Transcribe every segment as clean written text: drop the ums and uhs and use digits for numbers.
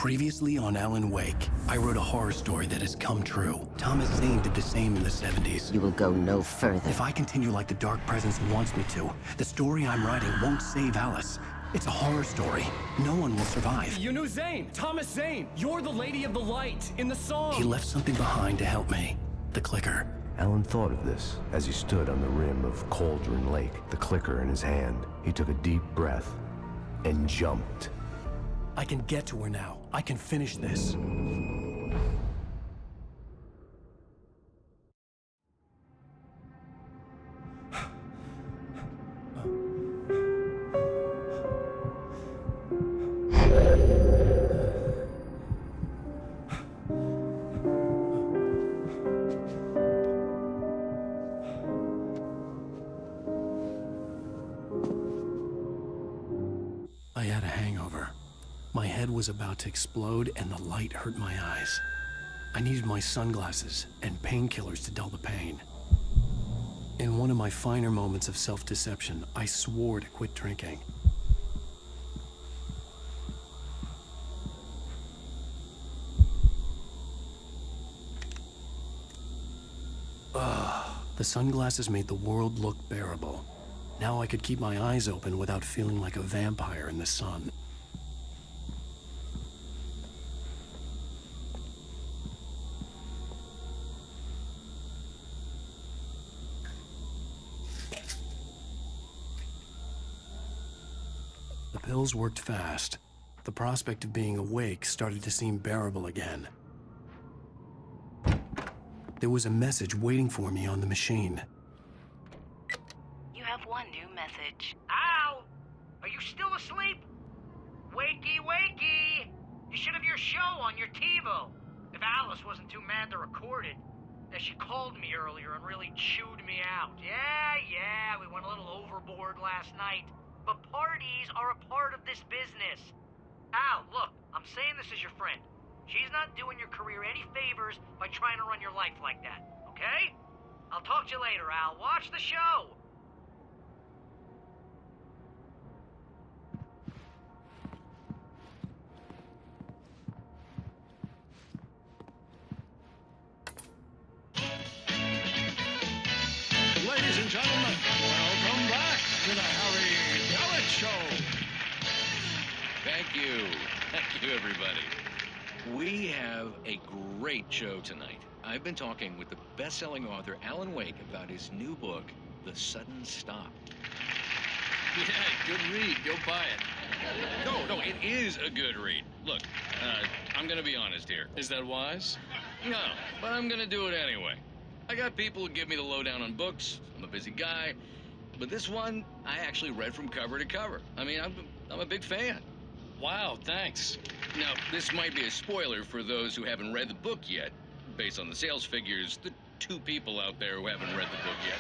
Previously on Alan Wake, I wrote a horror story that has come true. Thomas Zane did the same in the 70s. You will go no further. If I continue like the Dark Presence wants me to, the story I'm writing won't save Alice. It's a horror story. No one will survive. You knew Zane! Thomas Zane! You're the Lady of the Light in the song! He left something behind to help me. The clicker. Alan thought of this as he stood on the rim of Cauldron Lake, the clicker in his hand. He took a deep breath and jumped. I can get to her now. I can finish this. I had a hangover. My head was about to explode and the light hurt my eyes. I needed my sunglasses and painkillers to dull the pain. In one of my finer moments of self-deception, I swore to quit drinking. The sunglasses made the world look bearable. Now I could keep my eyes open without feeling like a vampire in the sun. The pills worked fast. The prospect of being awake started to seem bearable again. There was a message waiting for me on the machine. You have one new message. Al! Are you still asleep? Wakey, wakey! You should have your show on your TiVo. If Alice wasn't too mad to record it. As she called me earlier and really chewed me out. Yeah, we went a little overboard last night. But parties are a part of this business. Al, look, I'm saying this as your friend. She's not doing your career any favors by trying to run your life like that, okay? I'll talk to you later, Al. Watch the show. Ladies and gentlemen, welcome back to the Harry Dalit Show. Thank you. Thank you, everybody. We have a great show tonight. I've been talking with the best-selling author Alan Wake about his new book, The Sudden Stop. Yeah, good read. Go buy it. No, it is a good read. Look, I'm gonna be honest here. Is that wise? No, but I'm gonna do it anyway. I got people who give me the lowdown on books. I'm a busy guy. But this one, I actually read from cover to cover. I mean, I'm a big fan. Wow, thanks. Now, this might be a spoiler for those who haven't read the book yet. Based on the sales figures, the 2 people out there who haven't read the book yet.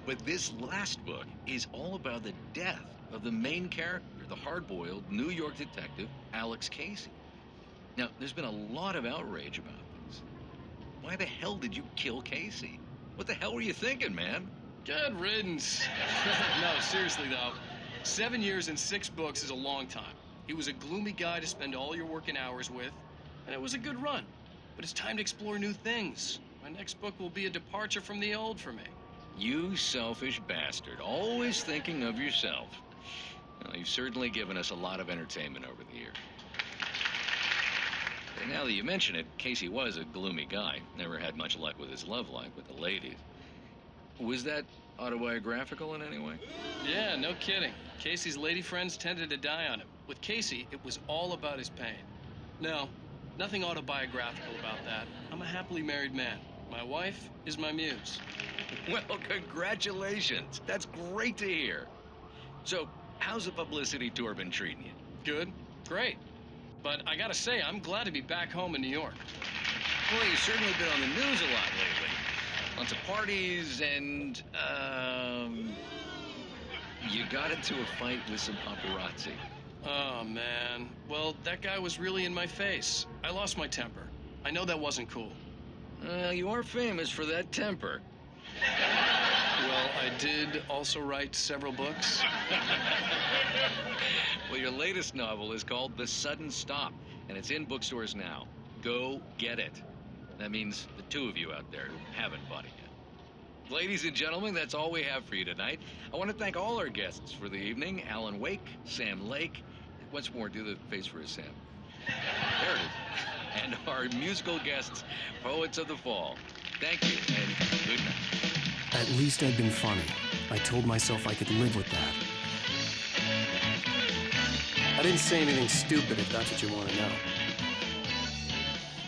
But this last book is all about the death of the main character, the hard-boiled New York detective, Alex Casey. Now, there's been a lot of outrage about this. Why the hell did you kill Casey? What the hell were you thinking, man? Good riddance. No, seriously, though. 7 years and 6 books is a long time. He was a gloomy guy to spend all your working hours with, and it was a good run. But it's time to explore new things. My next book will be a departure from the old for me. You selfish bastard, always thinking of yourself. Well, you've certainly given us a lot of entertainment over the years. And now that you mention it, Casey was a gloomy guy. Never had much luck with his love life with the ladies. Was that autobiographical in any way? Yeah, no kidding. Casey's lady friends tended to die on him. With Casey, it was all about his pain. No, nothing autobiographical about that. I'm a happily married man. My wife is my muse. Well, congratulations. That's great to hear. So, how's the publicity tour been treating you? Good, great. But I gotta say, I'm glad to be back home in New York. Well, you've certainly been on the news a lot lately. Lots of parties and, you got into a fight with some paparazzi. Oh, man. Well, that guy was really in my face. I lost my temper. I know that wasn't cool. You are famous for that temper. Well, I did also write several books. Well, your latest novel is called The Sudden Stop, and it's in bookstores now. Go get it. That means the two of you out there who haven't bought it yet. Ladies and gentlemen, that's all we have for you tonight. I want to thank all our guests for the evening. Alan Wake, Sam Lake. Once more, do the face for us, Sam. There it is. And our musical guests, Poets of the Fall. Thank you, and good night. At least I'd been funny. I told myself I could live with that. I didn't say anything stupid, if that's what you want to know.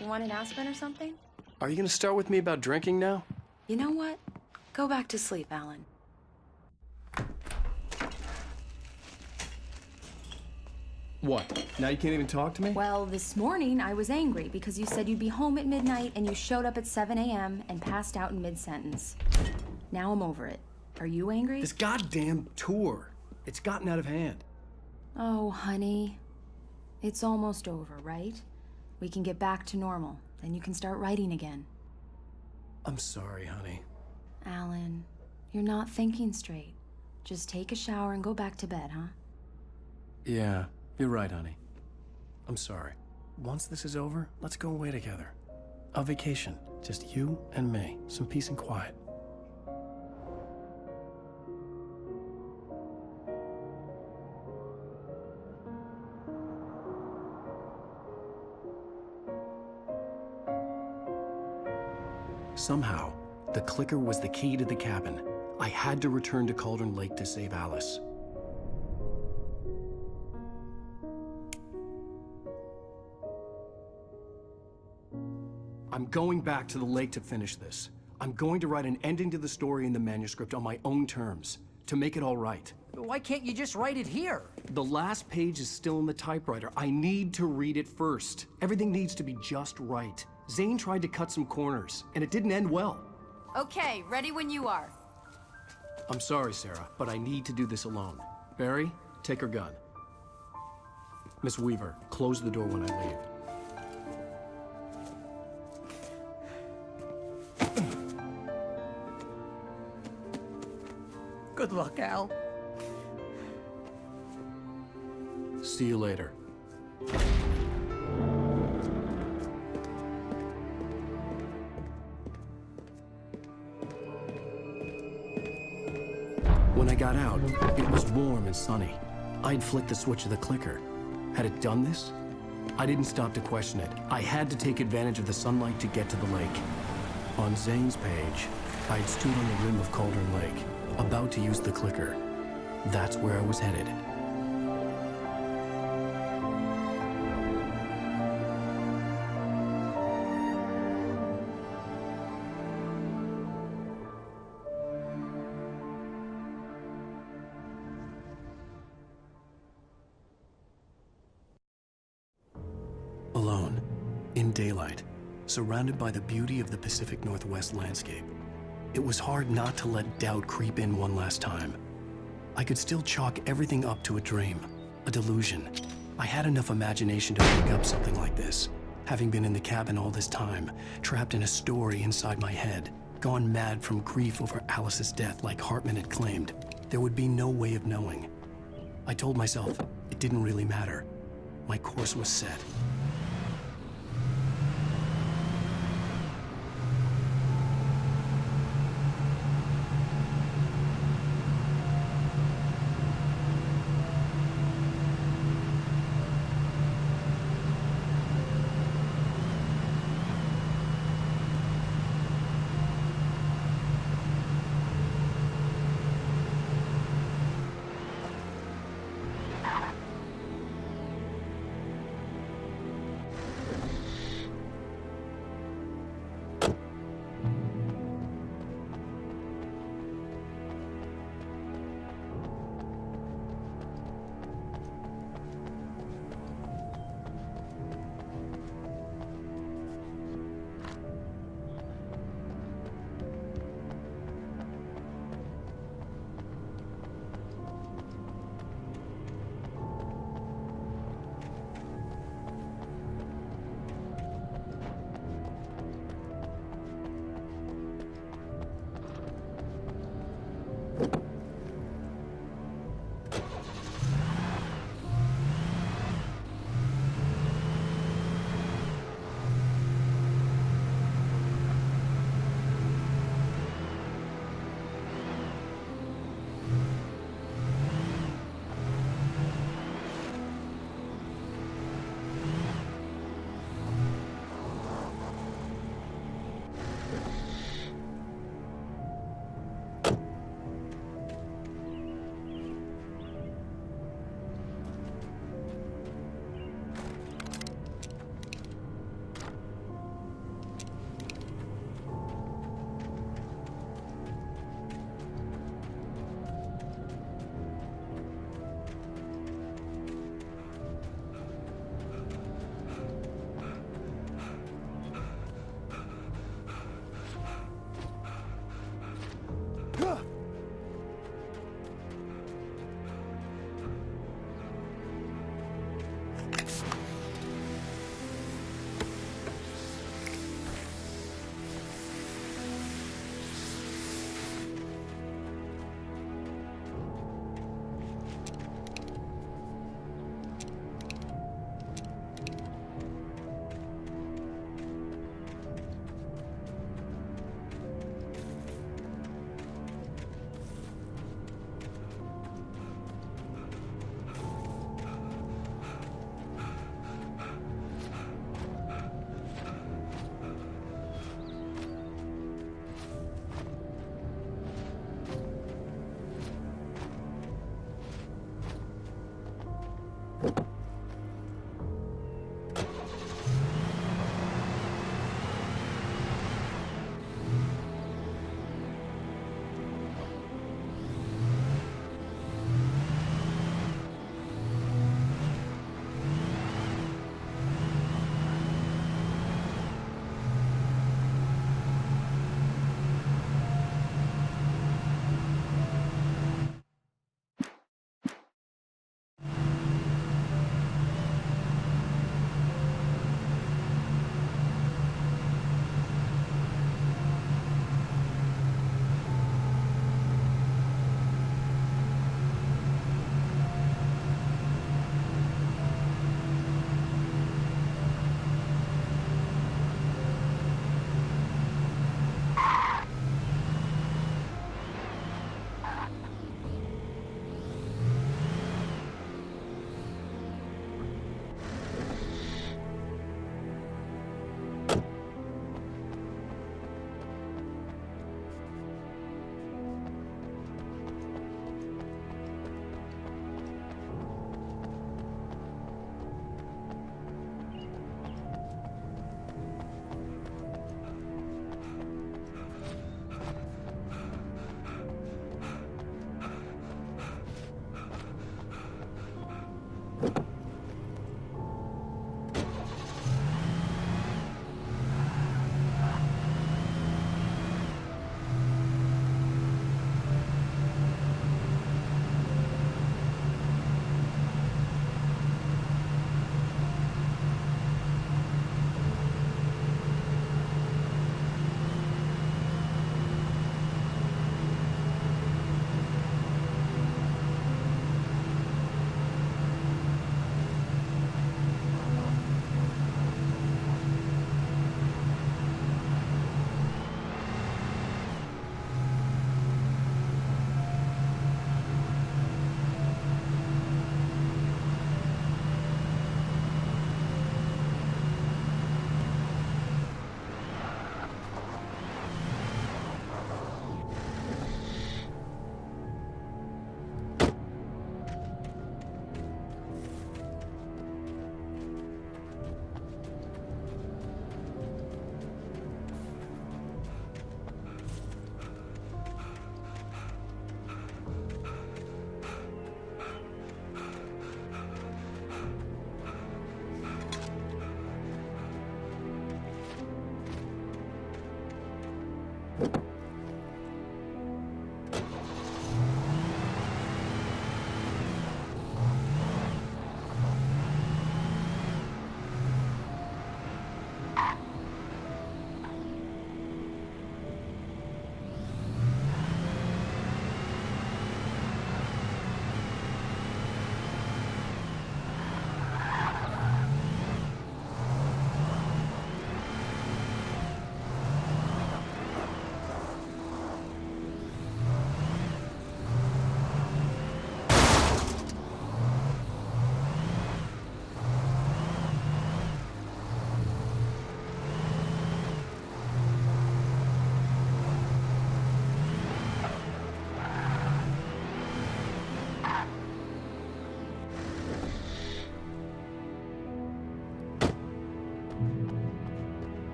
You want an aspirin or something? Are you going to start with me about drinking now? You know what? Go back to sleep, Alan. What? Now you can't even talk to me? Well, this morning I was angry because you said you'd be home at midnight and you showed up at 7 a.m. and passed out in mid-sentence. Now I'm over it. Are you angry? This goddamn tour. It's gotten out of hand. Oh, honey. It's almost over, right? We can get back to normal. Then you can start writing again. I'm sorry, honey. Alan, you're not thinking straight. Just take a shower and go back to bed, huh? Yeah, you're right, honey. I'm sorry. Once this is over, let's go away together. A vacation. Just you and me. Some peace and quiet. Somehow, the clicker was the key to the cabin. I had to return to Cauldron Lake to save Alice. I'm going back to the lake to finish this. I'm going to write an ending to the story in the manuscript on my own terms, to make it all right. Why can't you just write it here? The last page is still in the typewriter. I need to read it first. Everything needs to be just right. Zane tried to cut some corners, and it didn't end well. Okay, ready when you are. I'm sorry, Sarah, but I need to do this alone. Barry, take her gun. Miss Weaver, close the door when I leave. Good luck, Al. See you later. When I got out, it was warm and sunny. I'd flicked the switch of the clicker. Had it done this? I didn't stop to question it. I had to take advantage of the sunlight to get to the lake. On Zane's page, I'd stood on the rim of Cauldron Lake, about to use the clicker. That's where I was headed. Alone, in daylight, surrounded by the beauty of the Pacific Northwest landscape, it was hard not to let doubt creep in one last time. I could still chalk everything up to a dream, a delusion. I had enough imagination to make up something like this, having been in the cabin all this time, trapped in a story inside my head, gone mad from grief over Alice's death like Hartman had claimed. There would be no way of knowing. I told myself it didn't really matter. My course was set.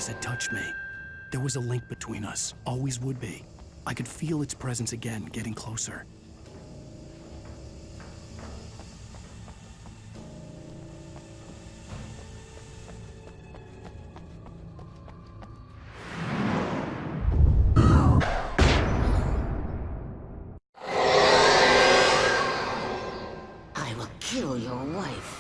Had touched me. There was a link between us, always would be. I could feel its presence again, getting closer. I will kill your wife.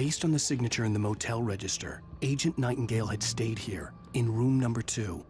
Based on the signature in the motel register, Agent Nightingale had stayed here, in room number 2.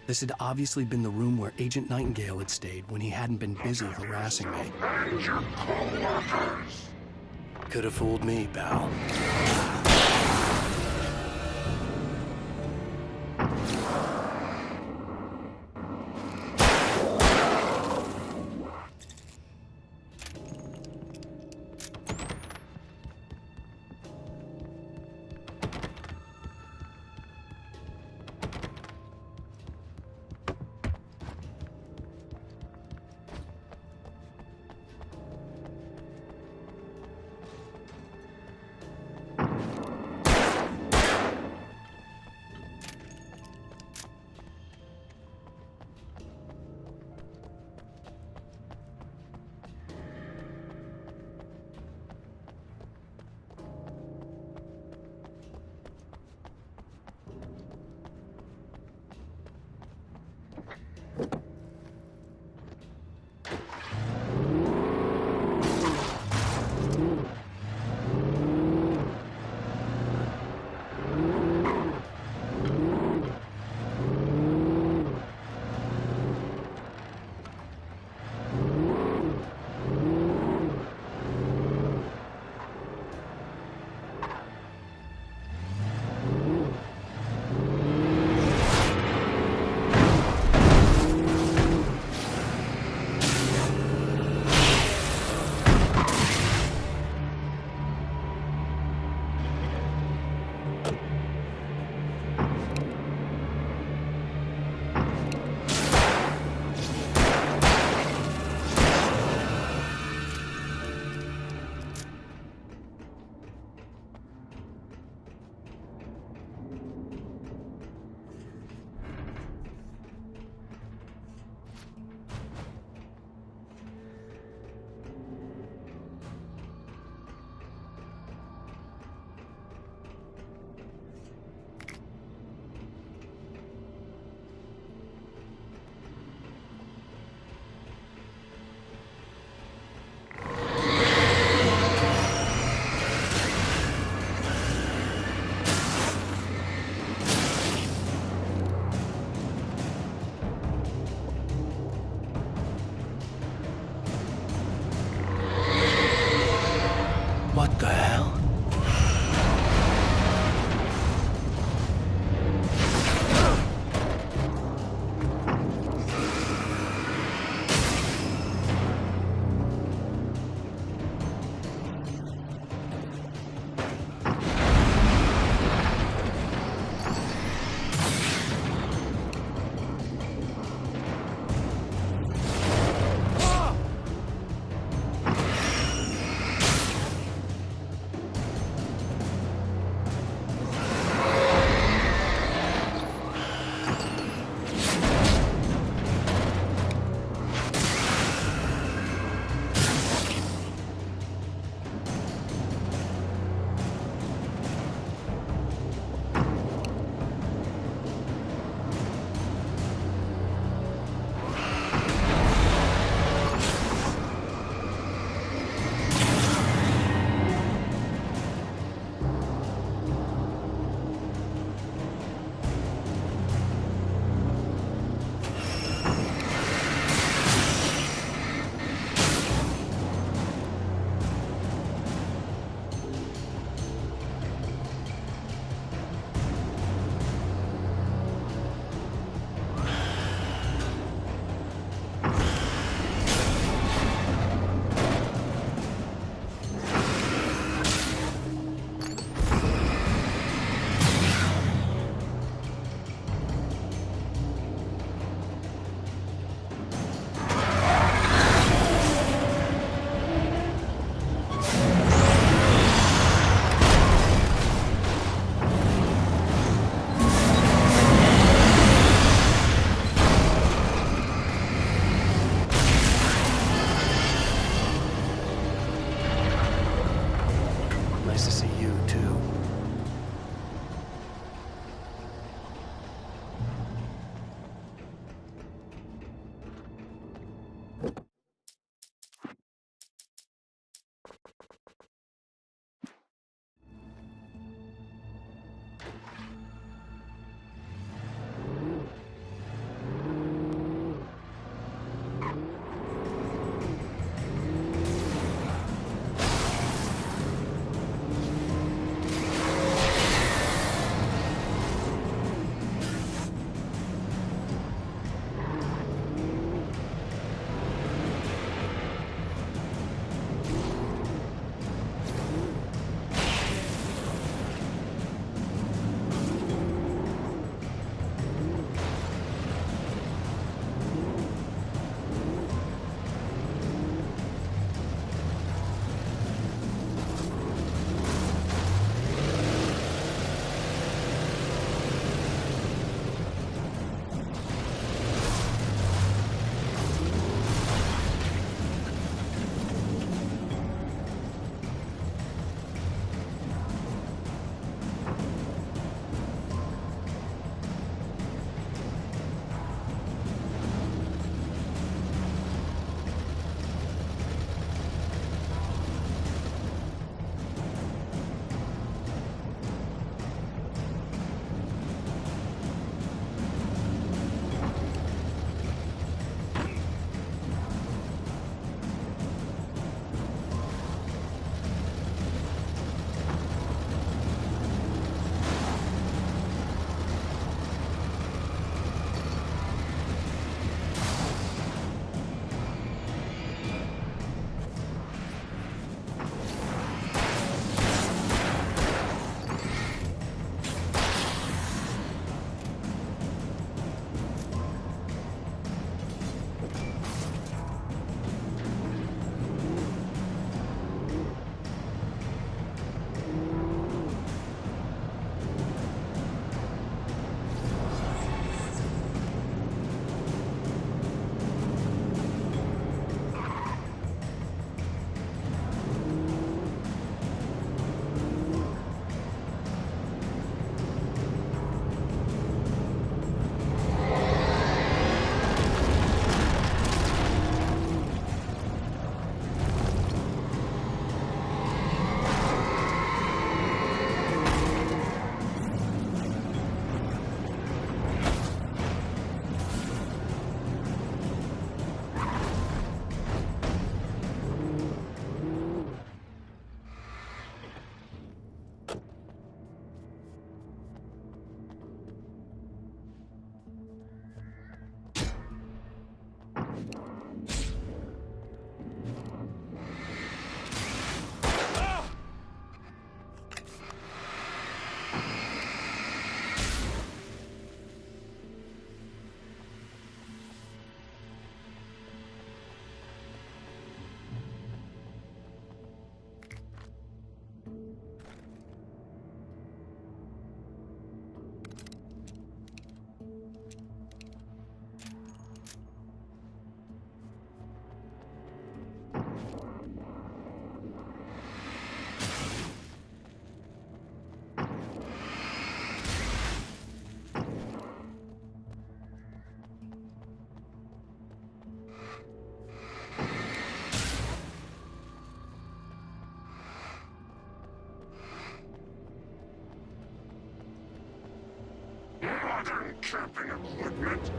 This had obviously been the room where Agent Nightingale had stayed when he hadn't been busy harassing me. Could have fooled me, pal. camping equipment.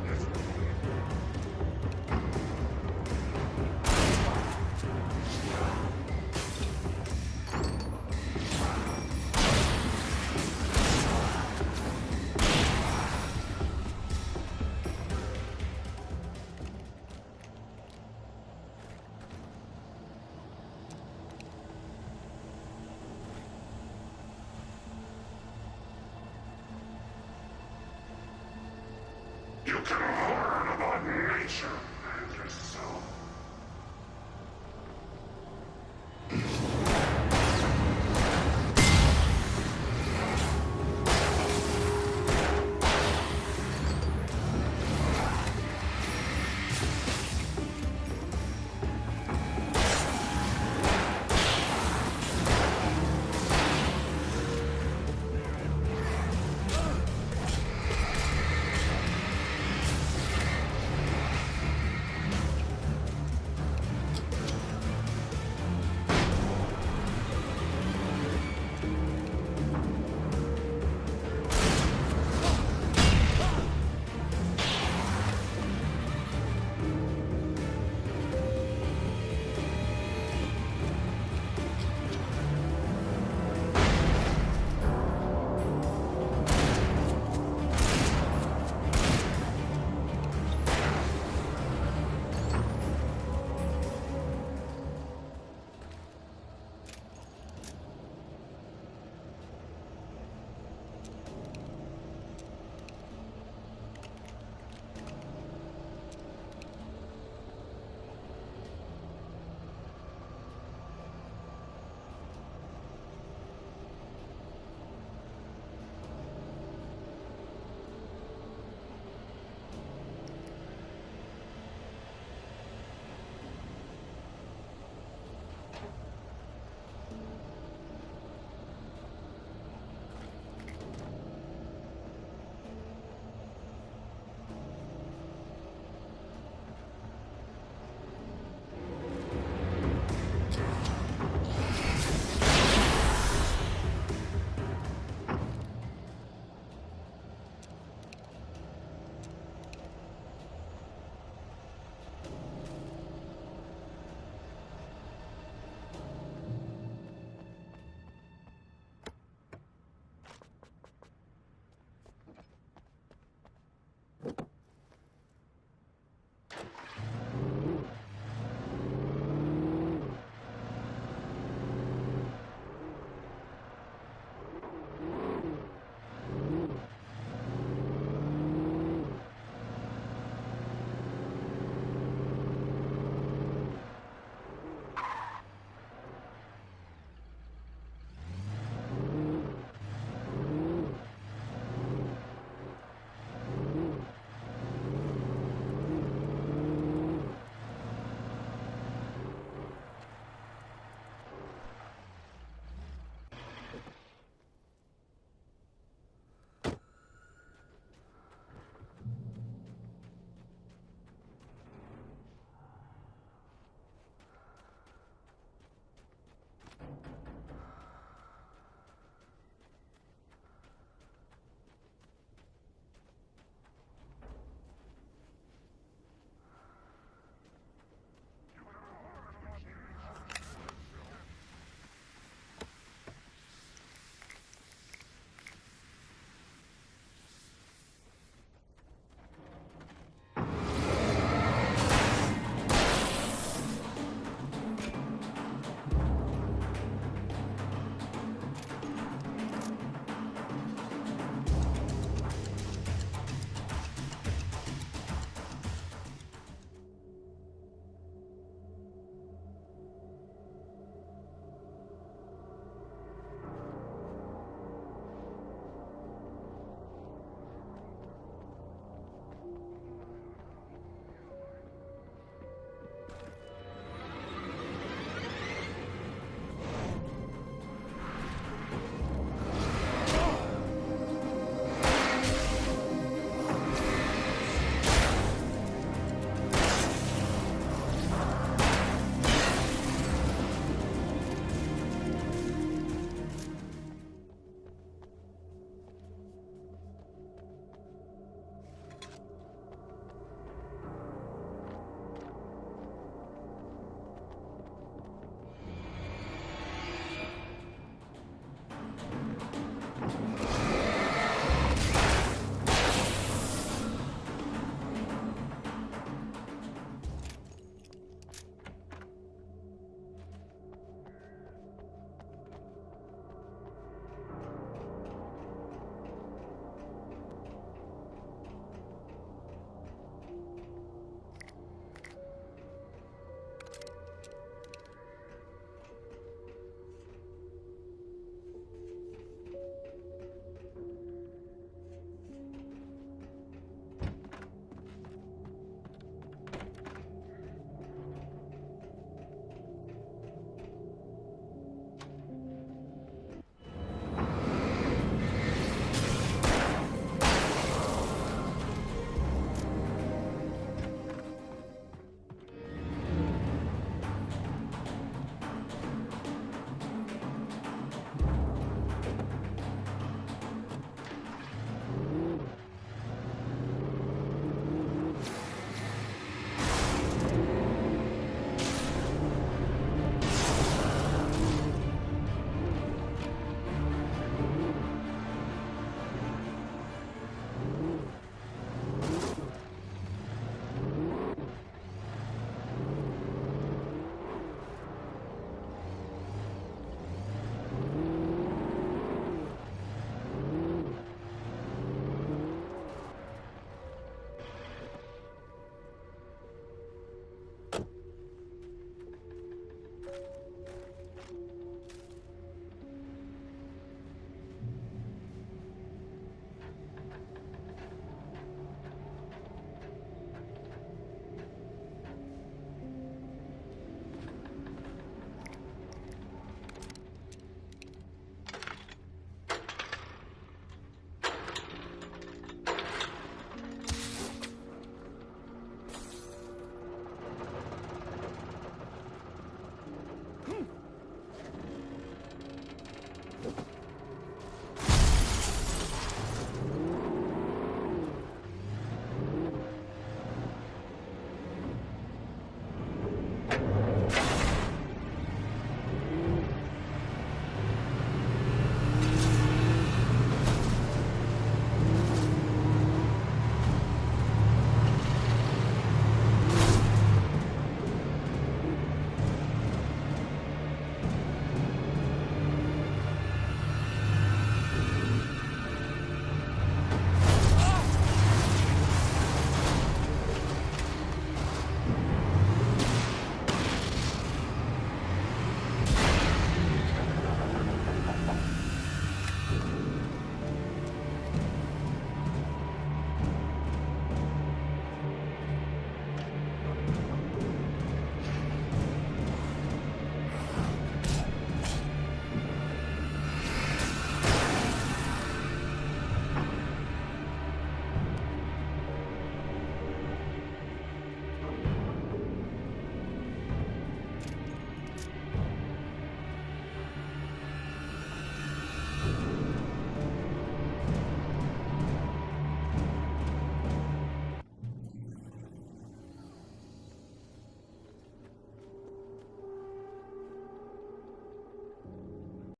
You can learn about nature